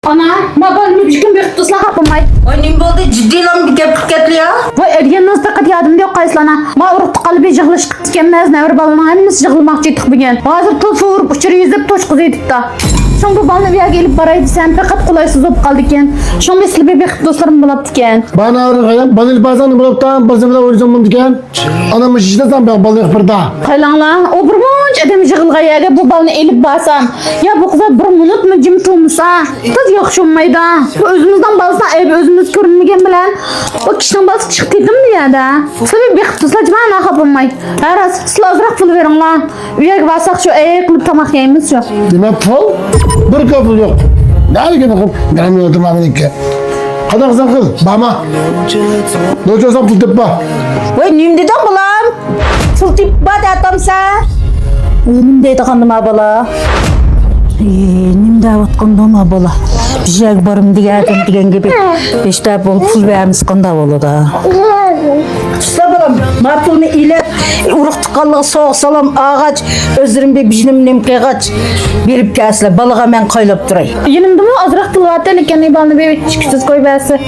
Ana, ma balını bir gün bir tusla kapılmay. Ay nim oldu ciddi lan bir gap ketli ya. Vay ergen nasıl takat yadım diyor kayıslana. Ma uruqtu qalbi jığılış qıtkenmez nevr balının hemmisi jığılmak jeytik bugün. Hazır tulfu vurup uçuru yüzüp toş kız edip da. Şun bu balını bir gelip baraydı sen fakat kolaysız olup kaldı iken. Şun bir silbi bir dostlarım bulaptı iken. Bana ağrı balık bazen buluptan bazımda orizon bulduken. Anamı şişlesem ben balık burada. Kaylanla o bir munç edem jığılgayaga bu balını elip basam. Ya bu kıza bir minut mu jim tulmusa? Kız yakışılmaydı. Özümüzden balsa özümüz görünmegen bilen. O kişinin balsı çıktı dedim diye de. Silbi bir tuslaç bana kapılmay. Her az sılazrak pul verin la. Üyeg basak şu kılıp tamak yiyimiz şu. Demek pul bir kapı yok. Ne hareketi kıl? Benim yolum amenike. Kadar kızan kıl. Bama. Doço sen pul teppa. Vay nim dedim bulam. Ful tip bad atamsa. Nim deydi kandım abala. Nim de vatkan doma bola. Bir şey barım digen gibi. İşte bu pul vermiş kanda bolu da. İşte bulam. Ma pulunu ilet. Uruk tıkallığı soğuk salam ağaç. Özürüm bir bijnim nimke ağaç. Berip kəsile balığa men koyup duray. Yenimdi mi azrak pul vatel iken ibalını bir çıkışsız koy bäsi.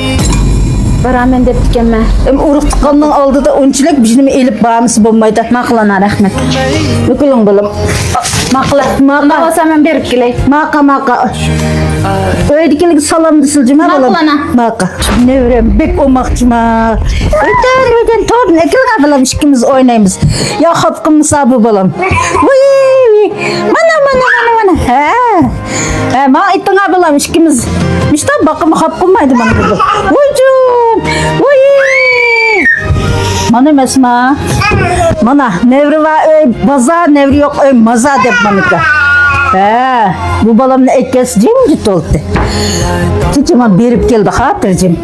Baramen dep diken me. Uruk tıkanның aldı da onçilek bijnimi elip bağımısı bulmaydı. Maqlana rahmet. Nükülün bulam. Maqla. Maqla sen berip keley. Maka. Öydikinlik salamdı silcime bulam. Maqlana. Maka. Ne verem bek olmakçıma. Öten tor ne kılga bulam işkimiz oynayımız. Ya hapkım sabı bulam. Vıy. Mana. He. Ma ittiğe bulam işkimiz. İşte bakım hapkımmaydı bana burada. Vıcum. Vıy. Mana mesma. Mana nevri var baza nevri yok maza dep manıka. Bu balam ne etkesi cim git oldu. Tucuma berip geldi hatırcım.